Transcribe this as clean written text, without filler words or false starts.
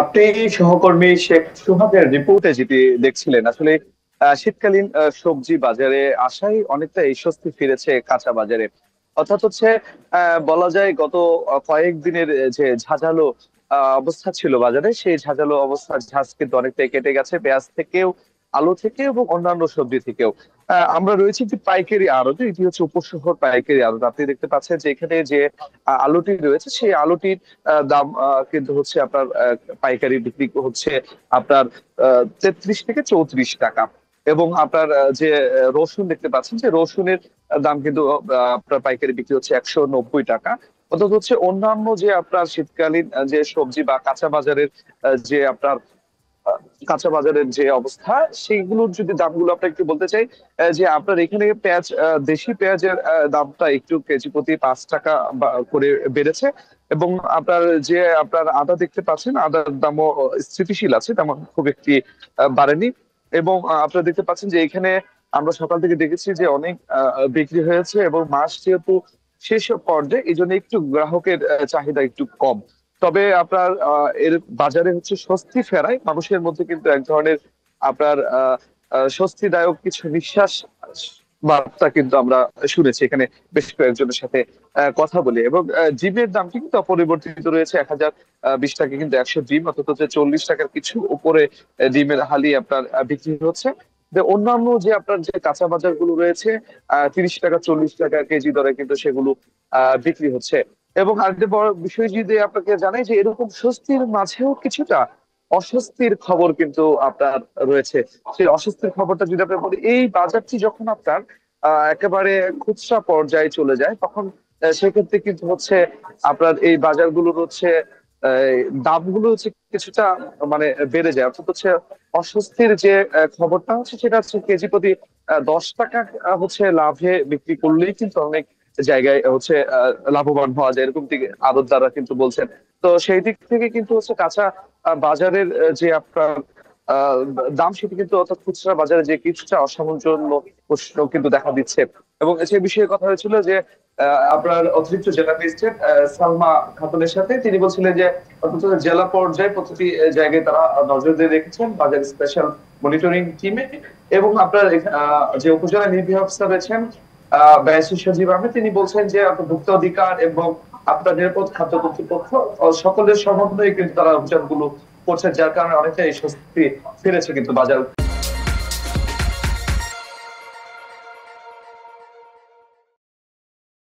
আপনি সহকর্মী শেখ সুহাগের রিপোর্টে যেটি দেখছিলেন আসলে শীতকালীন সবজি বাজারে আসায় অনেকটা এই স্বস্তি ফিরেছে কাঁচা বাজারে। অর্থাৎ হচ্ছে বলা যায় গত কয়েক দিনের যে ঝাঁঝালো অবস্থা ছিল বাজারে, সেই ঝাঁঝালো অবস্থার ঝাঁজ কিন্তু অনেকটাই কেটে গেছে, পেঁয়াজ থেকেও, আলু থেকে এবং অন্যান্য সবজি থেকেও। আমরা রয়েছি একটি পাইকারি আড়তে, এটি হচ্ছে উপশহর পাইকারি আড়ত। আপনি দেখতে পাচ্ছেন যে এখানে যে আলুটি রয়েছে, সেই আলুটির দাম কিন্তু হচ্ছে আপনার পাইকারি বিক্রি হচ্ছে আপনার 33 থেকে 34 টাকা। এবং আপনার যে রসুন দেখতে পাচ্ছেন, যে রসুনের দাম কিন্তু আপনার পাইকারি বিক্রি হচ্ছে 190 টাকা। অর্থাৎ হচ্ছে অন্যান্য যে আপনার শীতকালীন যে সবজি বা কাঁচা বাজারের যে আপনার আহ, কাঁচা বাজারের যে অবস্থা, সেইগুলোর যদি দামগুলো আপনাকে একটু বলতে চাই, যে আপনার এখানে পেঁয়াজ, দেশি পেঁয়াজের দামটা একটু কেজি প্রতি 5 টাকা করে বেড়েছে। এবং আপনার যে আপনার আদা দেখতে পাচ্ছেন, আদার দামও স্থিতিশীল আছে, তেমন খুব একটি বাড়েনি। এবং আপনারা দেখতে পাচ্ছেন যে এখানে আমরা সকাল থেকে দেখেছি যে অনেক বিক্রি হয়েছে, এবং মাস যেহেতু শেষ পর্যায়ে, এই জন্য একটু গ্রাহকের চাহিদা একটু কম। তবে আপনার এর বাজারে হচ্ছে স্বস্তি ফেরায় মানুষের মধ্যে কিন্তু এক ধরনের আপনার স্বস্তিদায়ক কিছু নিঃশ্বাস বার্তা কিন্তু আমরা শুনেছি এখানে বেশ কয়েকজনের সাথে কথা বলি। এবং জিমের দামটি কিন্তু অপরিবর্তিত রয়েছে, 1020 টাকা কিন্তু 100 ডিম, অন্তত হচ্ছে 40 টাকার কিছু উপরে ডিমের হালি আপনার বিক্রি হচ্ছে। অন্যান্য যে আপনার যে কাঁচা বাজার গুলো রয়েছে, 30 টাকা 40 টাকা কেজি দরে কিন্তু সেগুলো বিক্রি হচ্ছে। এবং আরেকটা বড় বিষয় যদি আপনাকে জানাই, যে এরকম স্বস্তির মাঝেও কিছুটা অস্বস্তির খবর কিন্তু আপনার রয়েছে। সেই অস্বস্তির খবরটা যদি আপনি বলি, এই বাজারটি যখন আপনার একেবারে খুচরা পর্যায়ে চলে যায়, তখন সেক্ষেত্রে কিন্তু হচ্ছে আপনার এই বাজারগুলোর হচ্ছে দামগুলো হচ্ছে কিছুটা মানে বেড়ে যায়। অর্থাৎ হচ্ছে অস্বস্তির যে খবরটা হচ্ছে, সেটা হচ্ছে কেজি প্রতি 10 টাকা হচ্ছে লাভে বিক্রি করলেই কিন্তু অনেক জায়গায় হচ্ছে লাভবান হওয়া যায়, এরকম দিকে আড়তদাররা কিন্তু বলছেন। তো সেই দিক থেকে কিন্তু হচ্ছে কাঁচা বাজারের যে আপনার আহ, দাম, সেটি কিন্তু অর্থাৎ খুচরা বাজারে যে কিছুটা অসামঞ্জস্য প্রশ্ন কিন্তু দেখা দিচ্ছে। এবং সে বিষয়ে কথা হয়েছিল যে আপনার অতিরিক্ত জেলা ম্যাজিস্ট্রেট সালমা খাতুনের সাথে, তিনি বলছিলেন যে অন্তত জেলা পর্যায়ে প্রতিটি জায়গায় তারা নজর দিয়ে রেখেছেন বাজার স্পেশাল মনিটরিং টিমে। এবং আপনার যে উপজেলা নির্বাহী অফিসার রয়েছেন ব্যয়সী সজীব আহমেদ, তিনি বলছেন যে আপনার ভোক্তা অধিকার এবং আপনার নিরাপদ খাদ্য কর্তৃপক্ষ সকলের সমন্বয়ে কিন্তু তারা অভিযানগুলো করছে, যার কারণে অনেকটা এই স্বস্তি ফিরেছে কিন্তু বাজার।